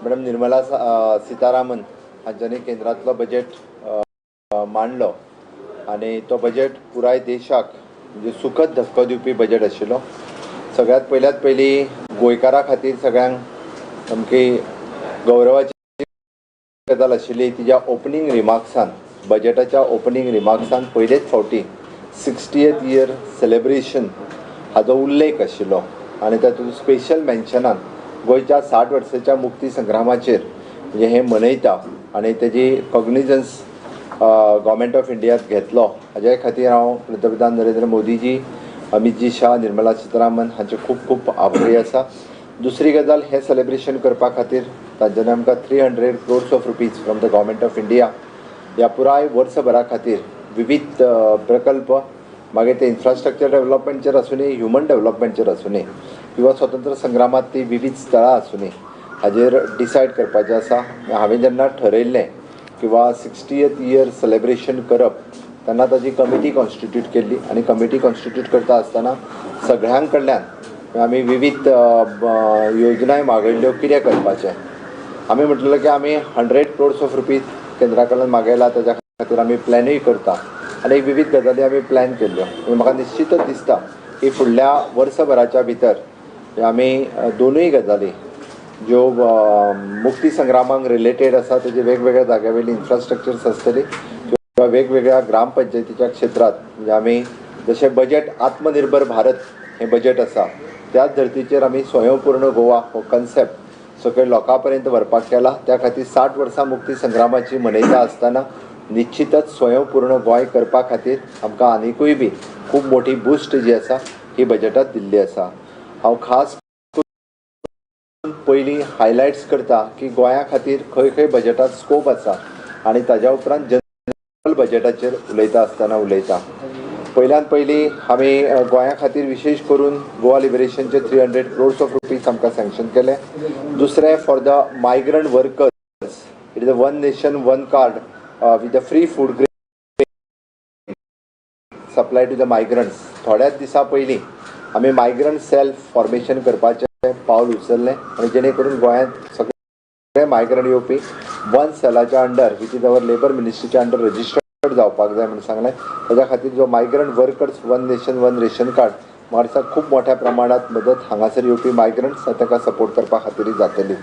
Madam Nirmala Sitharaman हांच्यानी केंद्रातलो budget मांडलो आणि तो बजेट पुराय देशाक म्हणजे सुखद धक्को दिवपी बजेट आशिल्लो। सगळ्यात पयली गोंयकारां खातीर सगळ्यांक सामकी गौरवाची गजाल आशिल्ली तिच्या ओपनिंग रिमार्क्सान, बजेटाच्या ओपनिंग रिमार्क्सान पयलेच फावटी 60th इयर सेलिब्रेशन हाचो उल्लेख आशिल्लो आणि तातूंत स्पेशल मेन्शनान गोंयच्या 60 वर्सांच्या मुक्ती संग्रामाचेर म्हणजे हे मनयता आणि तेजी कॉग्निजन्स गव्हर्मेंट ऑफ इंडियात घेतलो। हाजे खातीर हांव पंतप्रधान नरेंद्र मोदीजी, अमितजी शाह, निर्मला सीतारामन हांचे खूब खूब आभारी आसा। दुसरी गजाल, हे सेलिब्रेशन करपा खातीर तांच्यांनी आमकां 300 crores of rupees from the government of India ह्या पुराय वर्सभरा खातीर विविध प्रकल्प, मागीर ते इन्फ्रास्ट्रक्चर डेव्हलपमेंटचेर आसूनी, ह्युमन डेव्हलपमेंटचेर आसूनी किंवा स्वतंत्र संग्रामात ती विविध स्थळां आसूनी, हाजेर डिसायड करपाचें आसा। हांवें जेन्ना ठरयल्लें किंवा 60th इयर सेलिब्रेशन करप तेन्ना ताजी कमिटी कॉन्स्टिट्यूट केल्ली आणि कमिटी कॉन्स्टिट्यूट करता आसतना सगळ्यां कडल्यान आमी विविध योजनाय मागयल्ल्यो कितें करपाचें। आमी म्हटलें की आमी 100 crores ऑफ रुपीज केंद्रा कडल्यान मागयला, ताच्या खातीर आमी प्लॅनूय करता आनी विविध गजाली आमी प्लॅन केल्ल्यो। म्हाका निश्चितच दिसता की फुडल्या वर्सभराच्या भितर आमी दोनूय गजाली ज्यो मुक्ती संग्रामाक रिलेटेड आसा तेजे वेगवेगळ्या जाग्यावयली इन्फ्रास्ट्रक्चर्स आसतली किंवा वेगवेगळ्या ग्रामपंचायतीच्या क्षेत्रात म्हणजे आमी जशें बजेट आत्मनिर्भर भारत हें बजेट आसा त्याच धर्तीचेर आमी स्वयंपूर्ण गोवा हो कन्सेप्ट सकयल लोकां पर्यंत व्हरपाक केला। त्या खातीर 60 वर्सां मुक्ती संग्रामाची मनयता आसतना निश्चितच स्वयंपूर्ण गोंय करपा खातीर आमकां आनिकूय बी खूब मोठी बूस्ट जी आसा ही बजेटांत दिल्ली आसा। हांव खास पयलीं हायलायट्स करता की गोंया खातीर खंय खंय बजेटांत स्कोप आसा आनी ताज्या उपरांत जनरल बजेटाचेर उलयता आसतना उलयता। पयल्यान पयलीं आमी गोंया खातीर विशेश करून गोवा लिबरेशनचे 300 crores ऑफ रुपीज आमकां सँक्शन केले। दुसरें for the migrant workers, it is a one nation one card with the free food grain supply to the migrants. थोड्याच दिसा पयलीं आमी मायग्रंट सेल्फ फॉर्मेशन करपाचें पावल उचललें आनी जेणे करून गोंयांत सगळे मायग्रंट येवपी वन सेलाच्या under which is our labour मिनिस्ट्रीच्या अंडर रजिस्टर्ड जावपाक जाय म्हणून सांगलें। ताज्या खातीर जो migrant workers one nation one ration card म्हाका दिसता खूब मोठ्या प्रमाणात मदत हांगासर येवपी मायग्रंट्स ताका सपोर्ट करपा खातीर जातली।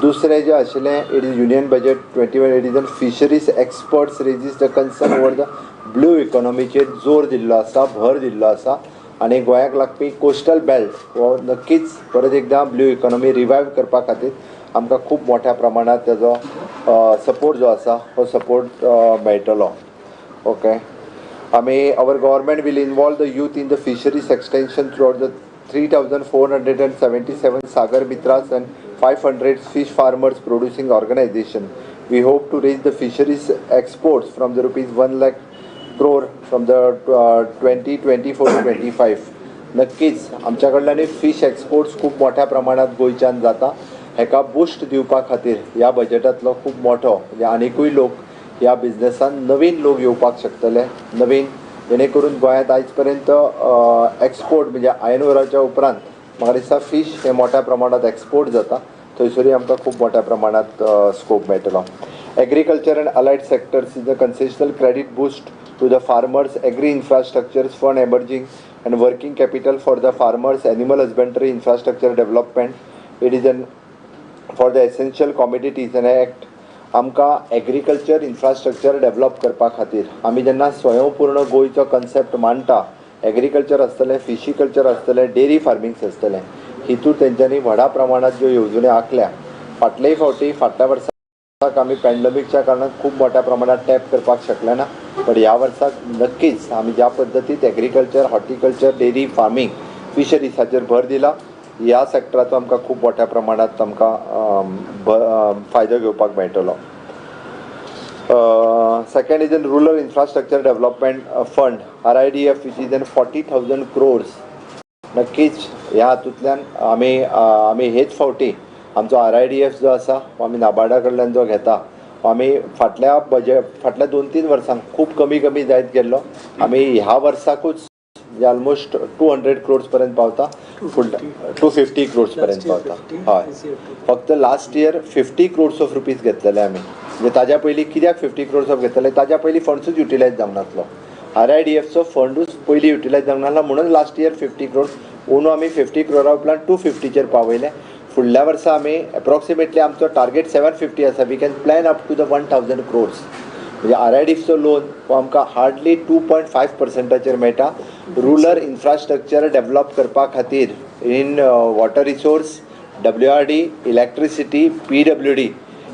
दुसरें जें आशिल्लें, it is union budget 21, it is on fisheries experts raises the concern over the blue इकॉनॉमीचेर जोर दिल्लो आसा, भर दिल्लो आसा आनी गोंयाक लागपी कोस्टल बेल्ट हो नक्कीच परत एकदा ब्लू इकॉनॉमी रिवायव करपा खातीर आमकां खूब मोठ्या प्रमाणात तेजो सपोर्ट जो आसा हो सपोर्ट मेळटलो। ओके, आमी our government will involve the youth in the fisheries extension throughout the 3,477 सागर मित्रास and 500 fish farmers producing organization. We hope to raise the fisheries exports from the rupees 1 lakh crore from the 2024 to 25. नक्कीच आमच्या कडल्यान fish exports खूब मोठ्या प्रमाणात गोंयच्यान जाता। हेका बूस्ट दिवपा खातीर ह्या बजेटांतलो खूब मोठो म्हणजे आनिकूय लोक ह्या बिझनेसान नवीन लोक येवपाक शकतले, नवीन जेणे करून गोंयांत आयज पर्यंत एक्सपोर्ट म्हणजे आयन ओराच्या उपरांत म्हाका दिसता फिश हे मोठ्या प्रमाणात एक्सपोर्ट जाता, थंयसरूय आमकां खूब मोठ्या प्रमाणात स्कोप मेळटलो। Agriculture end allied sectors is the concessional credit boost to the farmers, agri infrastructures fund emerging and working capital for the farmers, animal husbandry infrastructure development. It is an for the essential commodities and act आमकां agriculture infrastructure develop करपा खातीर आमी जेन्ना स्वयंपूर्ण गोंयचो concept मांडटा, agriculture आसतलें, फिशीकल्चर आसतलें, डेरी फार्मिंग्स आसतलें, हितून तेंच्यांनी व्हडा प्रमाणात ज्यो येवजण्यो आंखल्या फाटलेय फावटी फाटल्या वर्सा आमी पॅन्डेमिकच्या कारणान खूब मोठ्या प्रमाणात टॅप करपाक शकले ना, पण ह्या वर्साक नक्कीच आमी ज्या पद्दतीत एग्रीकल्चर, हॉर्टिकल्चर, डेरी फार्मिंग, फिशरीसाचेर भर दिला, ह्या सेक्टराचो आमकां खूब मोठ्या प्रमाणात आमकां फायदो घेवपाक मेळटलो। Second is in rural infrastructure development fund RIDF which is in 40,000 crores। नक्कीच ह्या हातूंतल्यान आमी हेच फावटी आमचो RIDF जो आसा आमी नाबार्डा कडल्यान जो घेता आमी फाटल्या 2-3 वर्सांक खूब कमी जायत गेल्लो। आमी ह्या वर्साकूच म्हणजे ऑलमोस्ट 200 crores पर्यंत पावता. फुडल्या 250 crores पर्यंत पावता. हय, फक्त last year 50 crores of rupees घेतलेले आमी. म्हणजे ताज्या पयलीं कित्याक 50 crores ऑफ घेतलेले, ताज्या पयलीं फंड्सूच युटिलायज जावंक नासलो. RIDFचो फंडूच पयलीं युटिलायज जावंक नासलो म्हणून लास्ट इयर 50 crores. ओनू आमी 50 crore उपरांत 250चेर पावयले. फुडल्या वर्सा आमी एप्रॉक्सिमेटली आमचो टार्गेट 750 आसा. We can plan up to the 1000 crores. म्हणजे RIDFचो लोन हो आमकां हार्डली 2.5%चेर मेळटा. रुरल इन्फ्रास्ट्रक्चर डेव्हलप करपा खातीर in water resource, WRD, electricity, PWD,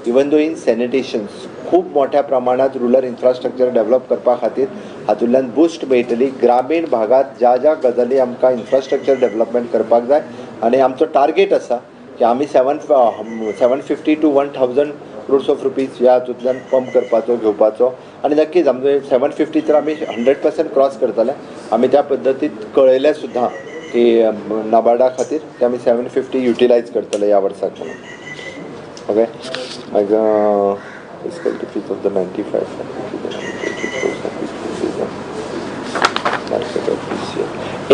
even though in sanitations खूब मोठ्या प्रमाणात रुरल इन्फ्रास्ट्रक्चर डेव्हलप करपा खातीर हातूंतल्यान बुस्ट मेळटली. ग्रामीण भागात ज्या ज्या गजाली आमकां इन्फ्रास्ट्रक्चर डेव्हलपमेंट करपाक जाय आनी आमचो टार्गेट आसा की आमी 750 to 1000 crores ऑफ रुपीज ह्या हातूंतल्यान पंप करपाचो, घेवपाचो. आनी नक्कीच आमचे 750 तर आमी 100% क्रॉस करतले. आमी त्या पद्दतीत कळयलें सुद्दां की नाबार्डा खातीर की आमी 750 युटिलायज करतले ह्या वर्साक म्हणून. ओके, मागीर fiscal deficit of the 95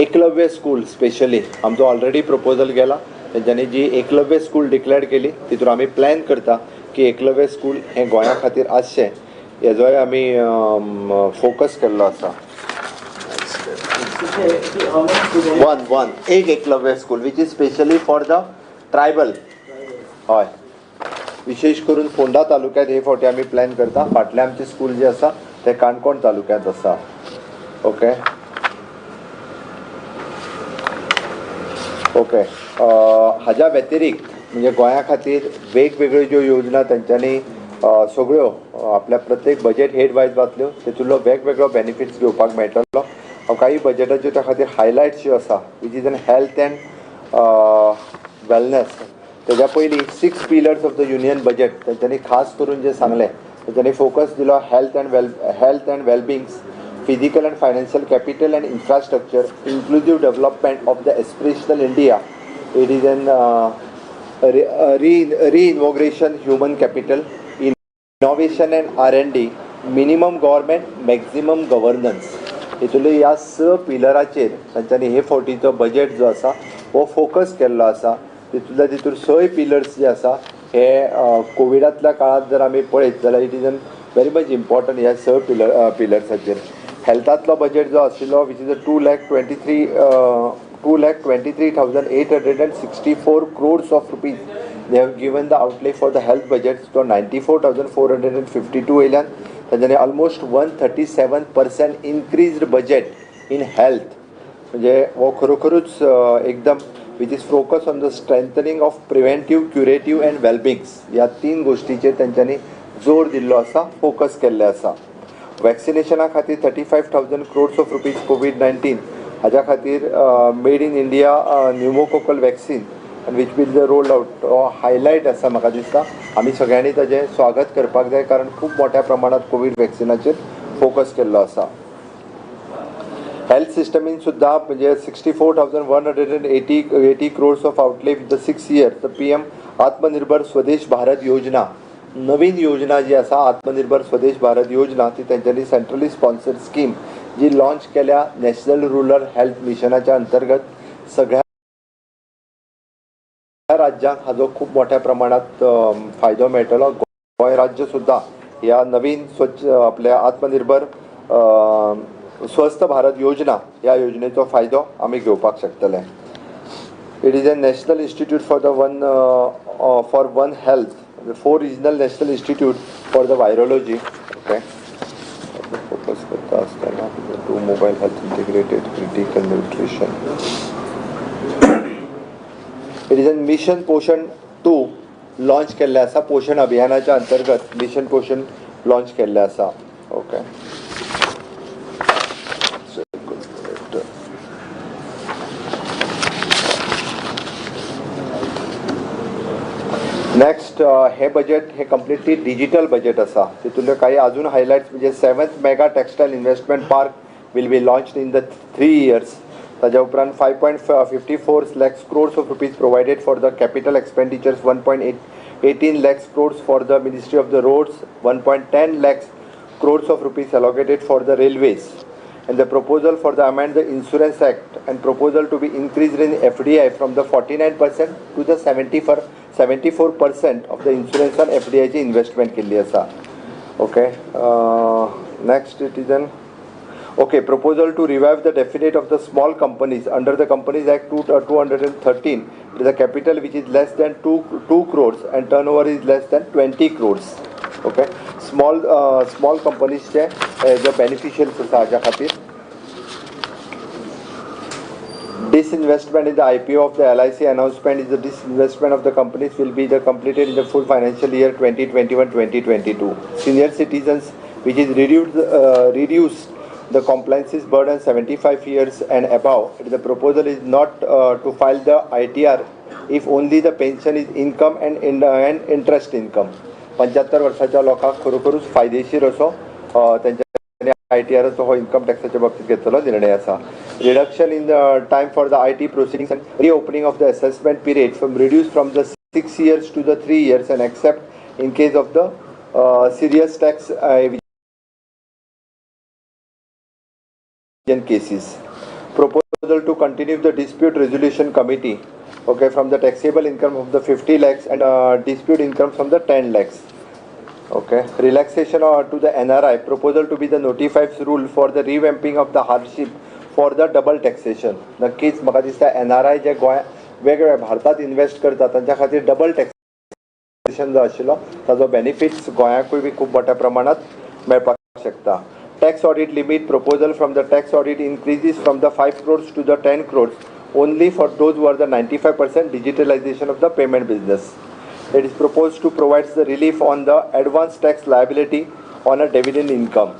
Eklavya school specially आमचो ऑलरेडी प्रपोजल गेला. तेंच्यांनी जी एकलव्य स्कूल डिक्लेअर केली तितून आमी प्लॅन करता की एकलव्य स्कूल हें गोंया खातीर आसचें, हेजोय आमी फोकस केल्लो आसा. एक Eklavya school which is specially for the tribal. हय, विशेश करून फोंडा तालुक्यांत हे फावटी आमी प्लॅन करता. फाटलें आमचें स्कूल जें आसा तें काणकोण तालुक्यांत आसा. ओके ओके हाज्या व्यतिरिक्त म्हणजे गोंया खातीर वेगवेगळ्यो ज्यो योजना तेंच्यांनी सगळ्यो आपल्या प्रत्येक बजेट हेड वायज वाचल्यो, तेतूंतलो वेगवेगळो बेनिफिट्स घेवपाक मेळटलो. काही बजेटाच्यो त्या खातीर हायलायट्स ज्यो आसा which is an health and wellness. तेज्या पयलीं 6 pillars of the union budget तेंच्यांनी खास करून जें सांगलें तेंच्यांनी फोकस दिलो health and wellbeings, physical and financial capital and infrastructure, inclusive development of the aspirational India. It is an re-inauguration human capital, innovation and R&D, minimum government, maximum governance. हितूंतले ह्या 6 पिलराचेर तांच्यांनी हे फावटीचो बजेट जो आसा हो फोकस केल्लो आसा. तितूंतल्या तितून 6 पिलर्स जे आसा हे कोविडांतल्या काळांत जर आमी पळयत जाल्यार it is an very much important ह्या 6 पिलर्साचेर. हेल्थांतलो बजेट जो आशिल्लो which is 2,23,864 crores of rupees they have given the outlay for the health budget. तो 94,452 येयल्यान तांच्यांनी almost 137% increased budget in health. म्हणजे हो खरोखरूच एकदम which is focus on the strengthening of preventive, curative and wellbeings ह्या 3 गोश्टीचेर तेंच्यांनी जोर दिल्लो आसा, फोकस केल्ले आसा. वॅक्सिनेशना खातीर 35,000 crores ऑफ रुपीज COVID-19 हाज्या खातीर made in India pneumococcal vaccine आनी which been the rolled out. हो हायलायट आसा म्हाका दिसता. आमी सगळ्यांनी ताजें स्वागत करपाक जाय कारण खूब मोठ्या प्रमाणात कोवीड वॅक्सिनाचेर फोकस केल्लो आसा. हेल्थ सिस्टमीन सुद्दां म्हणजे 64,180 crores of outlay with the 6 years. The PM आत्मनिर्भर स्वदेश भारत योजना, नवीन योजना जी आसा आत्मनिर्भर स्वदेश भारत योजना, ती तेंच्यांनी सेंट्रली स्पॉन्सर्ड स्कीम जी लॉन्च केल्या नॅशनल रुरल हेल्थ मिशनाच्या अंतर्गत. सगळ्या राज्यांक हाजो खूब मोठ्या प्रमाणात फायदो मेळटलो. गोंय राज्य सुद्दां ह्या नवीन स्वच्छ आपल्या आत्मनिर्भर स्वस्थ भारत योजना ह्या योजनेचो फायदो आमी घेवपाक शकतले. It is a national institute for one health, 4 regional national institute for the virology. Okay, focus करता आसतना 2 mobile health integrated critical nutrition. It is a mission पोषण 2 लॉन्च केल्ले आसा. पोषण अभियानाच्या अंतर्गत मिशन पोषण लॉन्च केल्ले आसा. ओके, नेक्स्ट हे बजेट हे कम्प्लिटली डिजिटल बजेट आसा. तितूंतले काही अजून हायलायट्स म्हणजे 7th mega textile investment park will be launched in the 3 years. ताज्या उपरांत 5.54 lakhs crores of rupees provided for the capital expenditures, 1.18 lakhs crores for the ministry of the roads, 1.10 lakhs crores of rupees allocated for the railways. and the proposal for the amend the Insurance Act and proposal to be increased in FDI from the 49% to the 74% of the insurance and FDI ची investment केली असा. Okay. Next it is an okay proposal to revive the definite of the small companies under the Companies Act 213. It is a capital which is less than 2 crores and turnover is less than 20 crores. Okay. Small companies चे जो beneficiaries असा हाच्या खातीर disinvestment in the IPO of the LIC announcement is the disinvestment of the companies will be completed in the full financial year 2021-2022. Senior citizens which is reduced the compliances burden 75 years and above. The proposal is not to file the ITR if only the pension is income and interest income. 75 वर्षाच्या लोकांक खरोखरूच फायदेशीर असो त्यांच्या ITR चो हो income टॅक्साच्या बाबतीत घेतलेलो निर्णय असा. Reduction in the time for the IT proceedings and reopening of the assessment period from reduced from the 6 years to the 3 years and except in case of the serious tax cases. Proposal to continue the dispute resolution committee, okay, from the taxable income of the 50 lakhs and dispute income from the 10 lakhs. Okay, relaxation to the NRI, proposal to be the notified rule for the revamping of the hardship for the double taxation. नक्कीच म्हाका दिसता NRI जे गोंया वेगवेगळ्या भारतात invest करतात तांच्या खातीर डबल टॅक्सेशन जो आशिल्लो ताजो बेनिफिट्स गोंयाकूय बी खूब मोठ्या प्रमाणात मेळपाक शकता. Tax audit limit proposal from the tax audit increases from the 5 crores to the 10 crores only for those who are the 95% digitalization of the payment business. It is proposed to provide the relief on the advance tax liability on a dividend income.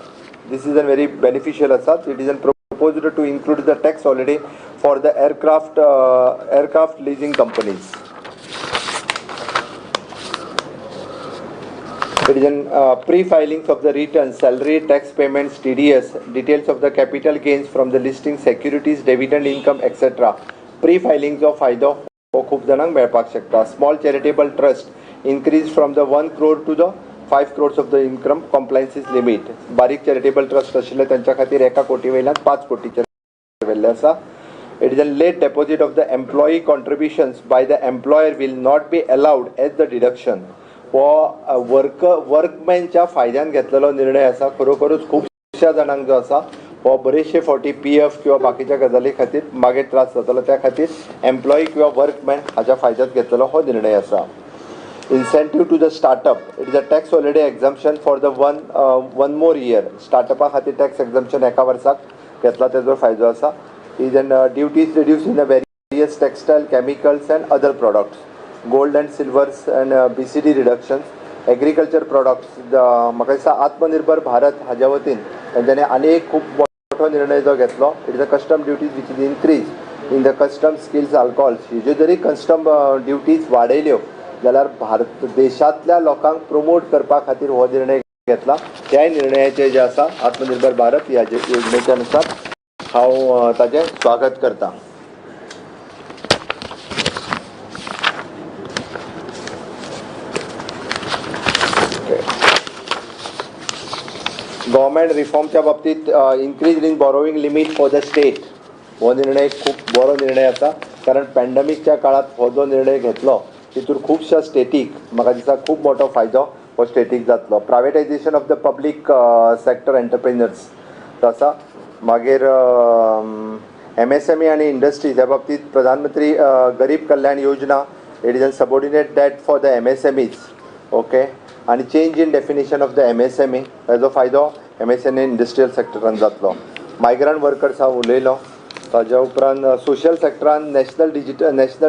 This is a very beneficial asset. It is proposed to include the tax holiday for the aircraft leasing companies. It is pre-filings of the returns, salary, tax payments, TDS, details of the capital gains from the listing, securities, dividend income, etc. Pre-filings of फायदो हो खूब जाणांक मेळपाक शकता. Small charitable trust increased from the 1 crore to the 5 crores of the income compliances limit. बारीक charitable trust आशिल्ले त्यांच्या खातीर 1 कोटी वयल्यान 5 कोटीचे व्हेल्ले आसा. It is a late deposit of the employee contributions by the employer will not be allowed as the deduction. हो वर्कमॅनच्या फायद्यान घेतलेलो निर्णय आसा. खरोखरूच खुबश्या जाणांक जो आसा हो बरेचशे फावटी PF किंवा बाकीच्या गजाली खातीर मागीर त्रास जातलो त्या खातीर एम्प्लॉई किंवा वर्कमॅन हाच्या फायद्यात घेतलेलो हो निर्णय आसा. Incentive to the startup. It is a tax holiday exemption for the one more year. Startup खातीर tax exemption एका वर्साक घेतला तेजो फायदो आसा. Is duties reduced in the various textile, chemicals and other products. Gold and silvers and BCD reductions. Agriculture products. म्हाका दिसता आत्मनिर्भर भारत हाज्या वतीन तांच्यानी अनेक खूब मोठो निर्णय जो घेतलो. It is a custom duties which is increased in the custom skills alcohols. ह्यो जरी custom duties वाडयल्यो जाल्यार भारत देशांतल्या लोकांक प्रमोट करपा खातीर हो निर्णय घेतला. त्या निर्णयाचे जे आसा आत्मनिर्भर भारत ह्या योजनेच्या अनुसार हांव ताजें स्वागत करता. गव्हर्मेंट रिफॉर्मच्या बाबतीत increase in borrowing limit for the state हो निर्णय खूब बरो निर्णय आसा. कारण पॅन्डेमिकच्या काळात हो जो निर्णय घेतलो तितून खुबश्या स्टेटीक म्हाका दिसता खूब मोठो फायदो हो स्टेटीक जातलो. प्रायवेटायझेशन of the public sector entrepreneurs जो आसा. मागीर MSME आणि इंडस्ट्रीज ह्या बाबतीत प्रधानमंत्री Garib Kalyan Yojana. It is a subordinate debt for the MSMEs. Okay. आणि change in definition of the MSME हेजो फायदो MSME इंडस्ट्रियल सेक्टरान जातलो. मायग्रंट वर्कर्स हांव उलयलो. ताज्या उपरांत सोशल सेक्टरान national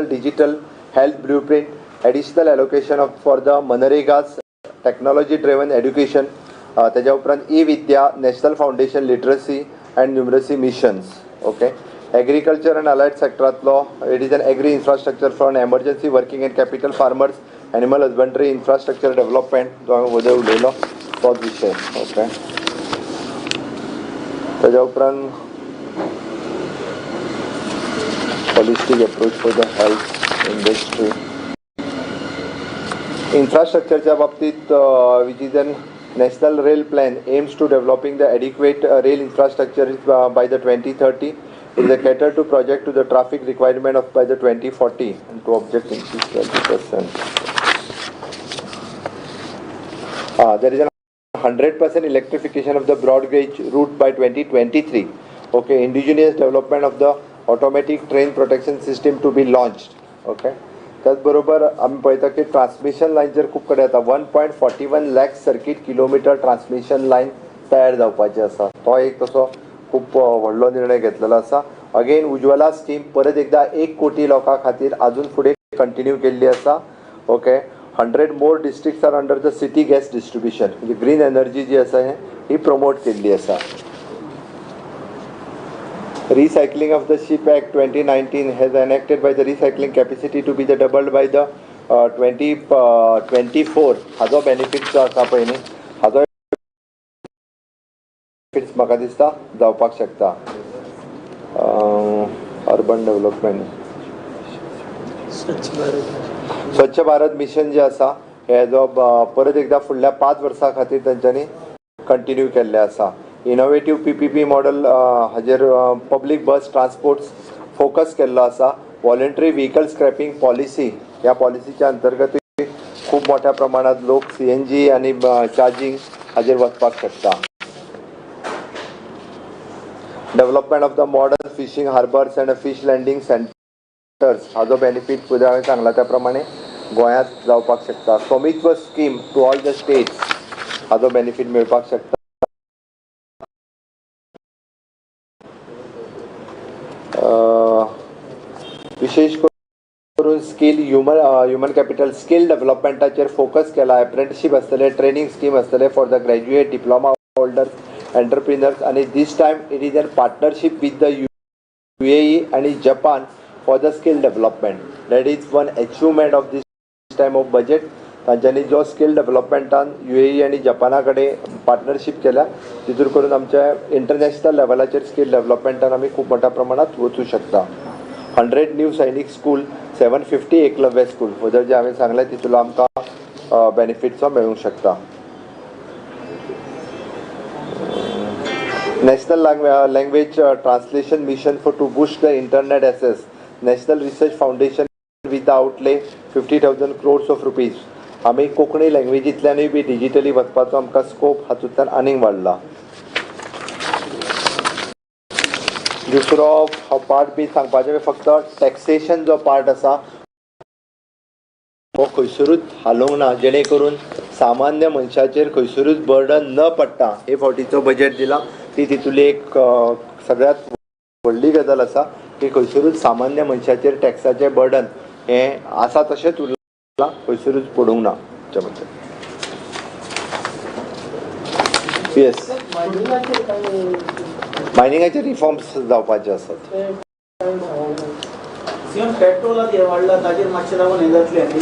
digital health blueprint, additional allocation of for the मनरेगास, टेक्नॉलॉजी ड्रिवन एड्युकेशन. ताज्या उपरांत Vidya, national foundation literacy and numeracy missions. Okay. Agriculture and allied सेक्टरांतलो it is an agri infrastructure for emergency working and capital farmers, animal husbandry, infrastructure development जो हांवें उदय उलयलो तोच विशय. Okay. ताज्या उपरांत holistic approach for the health industry. Infrastructureच्या बाबतीत which is an National Rail Plan aims to developing the adequate rail infrastructure by the 2030. It is a cater to project to the traffic requirement of by the 2040 and to object increase 20%. There is a 100% electrification of the broad gauge route by 2023. Okay, indigenous development of the automatic train protection system to be launched. Okay. त्याचबरोबर आम्ही पळयता की transmission लायनचेर खूब कडेन येता 1.41 lakh circuit kilometre transmission line तयार जावपाची आसा. तो एक तसो खूब व्हडलो निर्णय घेतलेलो आसा. अगेन उज्वला स्कीम परत एकदा 1 कोटी लोकां खातीर अजून फुडें कंटिन्यू केल्ली आसा. Okay. 100 more districts are under the city gas distribution. म्हणजे ग्रीन एनर्जी जी आसा ही प्रमोट केल्ली आसा. Recycling of the Ship Act 2019 has enacted by the recycling capacity to be the doubled by the 2024. Hajo benefit जो आसा पळय न्ही हाजो बेनिफिट्स म्हाका दिसता जावपाक शकता. अर्बन डेव्हलपमेंट स्वच्छ भारत मिशन जे आसा हे जो परत एकदा फुडल्या 5 वर्सां खातीर तांच्यांनी कंटिन्यू केल्ले आसा. इनोवेटिव्ह PPP मॉडेल हाजेर पब्लीक बस ट्रान्सपोर्ट्स फोकस केल्लो आसा. वॉलंटरी व्हेकल स्क्रॅपिंग पॉलिसी ह्या पॉलिसीच्या अंतर्गत खूब मोठ्या प्रमाणात लोक CNG आणि चार्जिंग हाजेर वचपाक शकता. Development of the modern fishing harbours and fish landing centres हाजो बेनिफीट पयलीं हांवें सांगला त्या प्रमाणे गोंयांत जावपाक शकता. Swamitva scheme to all the states हाजो बेनिफीट मेळपाक शकता. विशेष करून स्कील ह्युमन कॅपिटल स्कील डेव्हलपमेंटाचेर फोकस केला. अप्रेंटिसशीप आसतले, ट्रेनिंग स्कीम आसतले for the graduate, diploma holders, entrepreneurs आणि this time it is in partnership with the UAE आणि Japan for the skill development. That is one achievement of this time of budget. तांच्यांनी जो skill डेव्हलपमेंटान UAE आणि जपाना कडेन partnership केल्या तितून करून आमच्या इंटरनॅशनल लेवलाचेर स्कील डेव्हलपमेंटान आमी खूब मोठ्या प्रमाणात वचूं शकता. 100 न्यू सैनिक स्कूल, 750 एकलव्य स्कूल वदर जे हांवें सांगलें तितून आमकां बेनिफिट्स मेळूंक शकता. National language translation mission for to boost the internet access. National research foundation with the outlay 50,000 crores of rupees. आमी कोंकणी लँग्वेजींतल्यानूय बी डिजिटली वचपाचो आमकां स्कोप हातूंतल्यान आनीक वाडला. दुसरो हो पार्ट बी सांगपाचें फक्त टॅक्सेशन जो पार्ट आसा हो खंयसरूच हालोवंक ना जेणे करून सामान्य मनशाचेर खंयसरूच बर्डन न पडटा हे फावटीचो बजेट दिला. ती तितूंतली एक सगळ्यात व्हडली गजाल आसा की खंयसरूच सामान्य मनशाचेर टॅक्साचें बर्डन हें आसा तशेंच उरलां, खंयसरूच पडूंक ना. येस, मायनिंगाचे रिफॉर्म्स जावपाचे आसात. पेट्रोलात हे वाडला ताजेर मातशें लागून हें जातलें न्ही.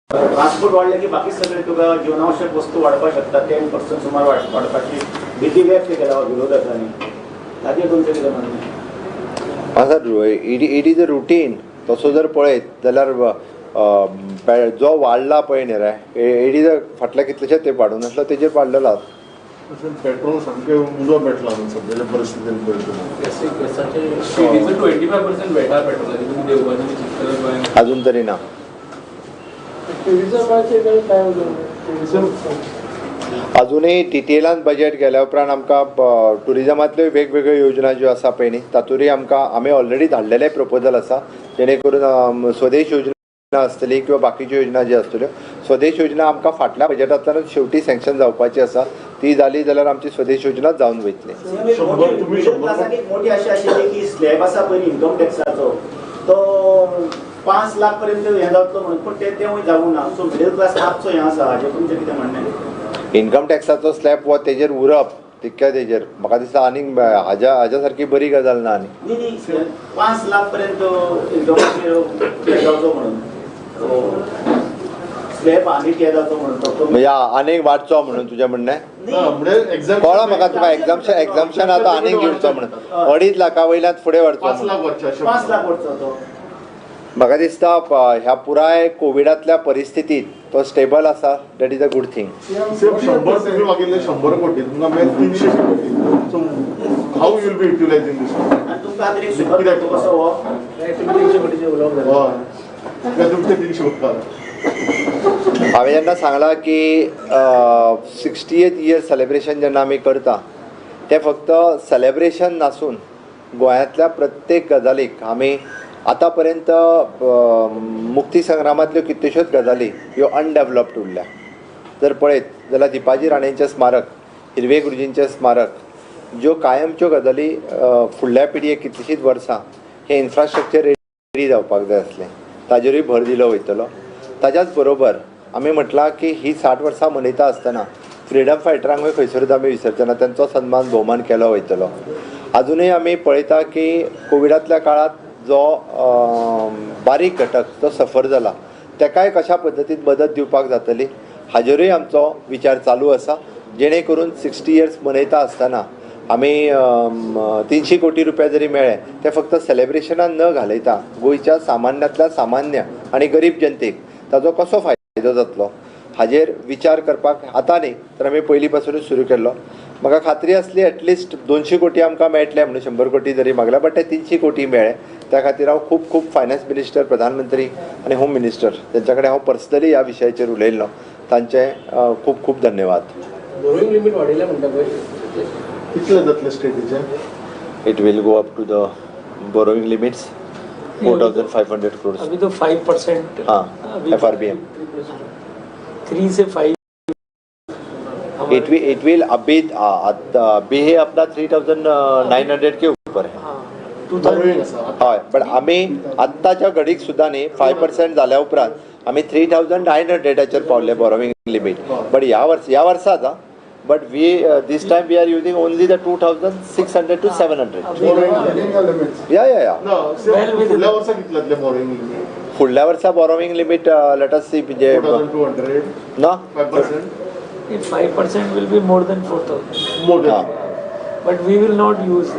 ट्रान्सपोर्ट वाडले की बाकी सगळे तुका जीवनावश्यक वस्तू वाडपाक शकता. 10% सुमार वाडपाची भीती व्यक्त केला विरोधकांनी. ताजेर तुमचें कितें म्हणणें आसा? It is a routine. तसो जर पळयत जाल्यार जो वाडला पळय न्ही रे इट इज अ फाटल्या कितलेशेच ते वाडूं नासलो तेजेर वाडलेलो आसा. पेट्रोल सामकें उजो मेळटला सद्याच्या परिस्थितीन अजून तरी ना. अजूनही डिटेलान बजेट गेल्या उपरांत आमकां टुरिजमांतल्यो वेगवेगळ्यो योजना ज्यो आसा पळय न्ही तातूंतय आमकां आमी ऑलरेडी धाडलेले प्रपोजल आसा जेणे करून स्वदेश योजना आसतली किंवा बाकीच्यो योजना ज्यो आसतल्यो. स्वदेश योजना आमकां फाटल्या बजेटांतल्यानूच शेवटी सँक्शन जावपाची आसा. ती जाली जाल्यार आमची स्वदेश योजना जावन वयतली. मोठी अशी आशिल्ली की स्लॅब आसा पळय इन्कम टॅक्साचो तो 5 लाख पर्यंत हें जातलो म्हणून पूण तेवूय जावूं ना. सो मिडल क्लास मातसो हें आसा हाजेर तुमचें कितें म्हणणें? इन्कम टॅक्साचो स्लॅब वो तेजेर उरप तितक्या तेजेर म्हाका दिसता आनीक हाज्या सारकी बरी गजाल ना. न्ही 5 लाख पर्यंत इन्कम जावचो म्हणून स्लॅब आनीक हे जावचो म्हणून म्हणजे आनीक वाडचो म्हणून तुजें म्हणणें कळ्ळो म्हाका. तुका एग्जाम्शन आतां आनीक घेवचो म्हणून 2.5 लाखा वयल्यान फुडें वाडचो. 5 लाख वाडचो तो म्हाका दिसता ह्या पुराय कोविडांतल्या परिस्थितीत तो स्टेबल आसा. That is a good thing. Same 100 तुम्ही मागिल्ले 100 कोटी तुमकां मेळ्ळे 300 कोटी. So how will be utilising this? आणि तुमकां आतां एक सुपर घेतो कसो हो 300 कोटीचे उलोवप जालें. हय तुमचे 300 उत्तर. हांवें जेन्ना सांगलां की 60th इयर सेलेब्रेशन जेन्ना आमी करता तें फक्त सेलेब्रेशन नासून गोंयांतल्या प्रत्येक गजालीक आमी आतां पर्यंत मुक्ती संग्रामांतल्यो कितल्योश्योच गजाली ह्यो अनडेवलप्ड उरल्या. जर पळयत जाल्यार दिपाजी राणेंचें स्मारक, हिरवे गुरुजींचें स्मारक, ज्यो कायमच्यो गजाली फुडल्या पिळगेक कितलींशींच वर्सां हें इन्फ्रास्ट्रक्चर रेडी जावपाक जाय आसलें, ताजेरूय भर दिलो वयतलो. ताच्याच बरोबर आमी म्हटलां की ही 60 वर्सां मनयता आसतना फ्रिडम फायटरांकूय खंयसरूच आमी विसरचना, तांचो सन्मान भोवमान केलो वयतलो. अजूनय आमी पळयता की कोविडांतल्या काळांत जो बारीक घटक जो सफर जाला ताकाय कशा पद्दतीन मदत दिवपाक जातली हाजेरूय आमचो विचार चालू आसा. जेणे करून 60 इयर्स मनयता आसतना आमी 300 कोटी रुपया जरी मेळ्ळे ते फक्त सेलेब्रेशनान न घालयता गोंयच्या सामान्यांतल्या सामान्य आनी गरीब जनतेक ताजो कसो फायदो जातलो हाजेर विचार करपाक आतां न्ही तर आमी पयलीं पासूनच सुरू केल्लो. म्हाका खात्री आसली एटलिस्ट 200 कोटी आमकां मेळटले म्हणून 100 कोटी जरी मागला, बट ते 300 कोटी मेळ्ळे. त्या खातीर हांव खूब खूब फायनान्स मिनिस्टर, प्रधानमंत्री आनी होम मिनिस्टर तेंच्या कडेन हांव पर्सनली ह्या विशयाचेर उलयल्लो. तांचे खूब खूब धन्यवाद. बोरोइंग लिमिट वाडयल्या म्हणटा पळय कितले जातले स्टेटीचे? It will go up to the borrowing limits 4500 crores. अभी तो 5%. हाँ, FRBM. 3 से 5. It will अभी हे अपना 3900 के ऊपर है. बोरोइंग आसा. हय, पण आमी आत्ताच्या घडीक सुद्दां न्ही 5% जाल्या उपरांत आमी 3900 पावले बोरोविंग लिमीट. बट ह्या वर्साचा but we this time we are using only the 2600 to 700. या ना सेम फुडल्या वर्सा कितले जातले बोरोइंग लिमिट? फुडल्या वर्सा borrowing limit let us see म्हणजे 4200 ना 5%. If 5% will be more than 4,000. more than हां. But we will not use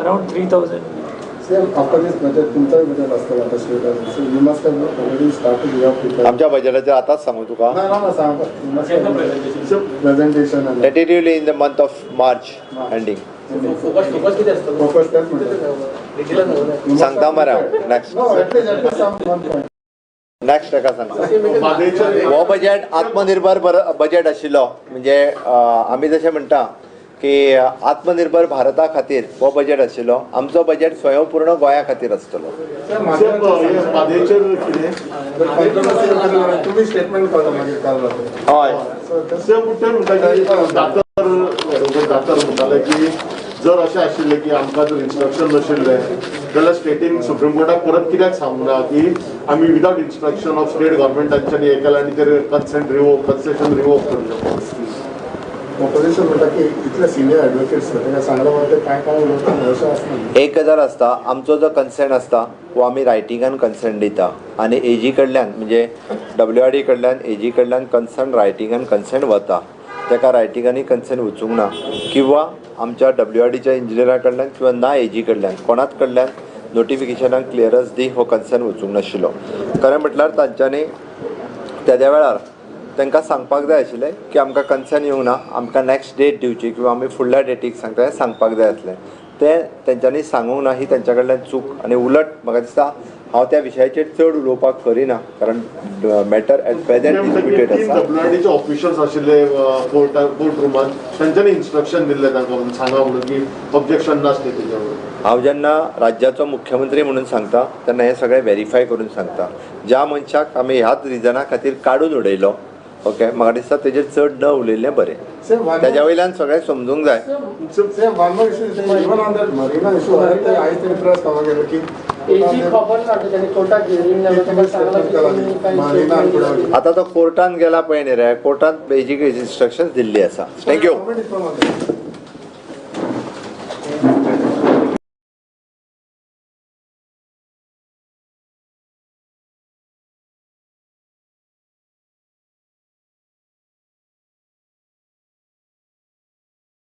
around 3,000. Sir, after this budget, तुमचा budget असतं आता state level. So you must have already started your preparation. आमच्या बजेटाचेर आतांच सांगू तुका. ना सांगा. You must have presentation and tentatively in the month of March ending. Focus किती असतं? focus त्याच म्हणतात. डिटेल सांगू. सांगता मरे हांव next No, at least some one point. Next ताका सांगता. बादेचे हो बजेट आत्मनिर्भर बजेट आशिल्लो. म्हणजे आमी जशें म्हणटा की आत्मनिर्भर भारता खातीर हो बजेट आशिल्लो. आमचो बजेट स्वयंपूर्ण गोंया खातीर आसतलो. बादेचेर कितें? तुम्ही स्टेटमेंट करा मागीर काल रात्री. हय, सेम मुद्दे म्हणटा की दातर म्हणटाले की जर अशें आशिल्लें की आमकां जर इन्स्ट्रक्शन नाशिल्लें जाल्यार स्टेटीन सुप्रीम कोर्टाक परत कित्याक सांगना की आमी विदाउट इन्स्ट्रक्शन ऑफ स्टेट गव्हर्मेंटांच्यानी हे केलें आनी ते कन्सेशन रिवोक करले. ऑपोजिशन म्हणटा की इतले सिनियर ॲडव्होकेट्स ताका सांगला वता काय उलोवपाक अशें आसना. एक गजाल आसता, आमचो जो कन्सेंट आसता वो आमी रायटिंगान कन्सेंट दिता आनी एजी कडल्यान म्हणजे WRD कडल्यान एजी कडल्यान कन्सर्न रायटिंगान कन्सेंट वता. ताका रायटिंगांनी कन्सेंट वचूंक ना किंवा आमच्या WRDच्या इंजिनियरा कडल्यान किंवा ना एजी कडल्यान कोणाच कडल्यान नोटिफिकेशनाक क्लियरन्स दी हो कन्सेंट वचूंक नाशिल्लो. खरें म्हटल्यार तांच्यांनी त्या वेळार तांकां सांगपाक जाय आशिल्लें की आमकां कन्सेंट येवंक ना, आमकां नेक्स्ट डेट दिवची किंवा आमी फुडल्या डेटीक सांगता हें सांगपाक जाय आसलें. तें तेंच्यांनी सांगूंक ना ही तेंच्या कडल्यान चूक. आनी उलट म्हाका दिसता हांव त्या विशयाचेर चड उलोवपाक करिना कारण मॅटर एट प्रेझेंट डिस्प्युटेड आसा. WRDचे ऑफिशियल्स आशिल्ले कोर्ट रुमान तांच्यांनी इन्स्ट्रक्शन दिल्लें तांकां सांगा म्हणून की ऑब्जेक्शन नासलें तेजेवर. हांव जेन्ना राज्याचो मुख्यमंत्री म्हणून सांगता तेन्ना हें सगळें व्हेरीफाय करून सांगता. ज्या मनशाक आमी ह्याच रिजना खातीर काडून उडयलो ओके म्हाका दिसता तेजेर चड न उलयल्लें बरें. तेज्या वयल्यान सगळें समजूंक जाय. Same one more issue is even on that Marina issue, I think press कमा गेलो की एजी खबर काढतो त्याने कोर्टात हिअरिंग झालं त्याला सांगला आता तो कोर्टान गेला पळय न्ही रे, कोर्टान बेजीक इन्स्ट्रक्शन्स दिल्ली आसा. थँक्यू.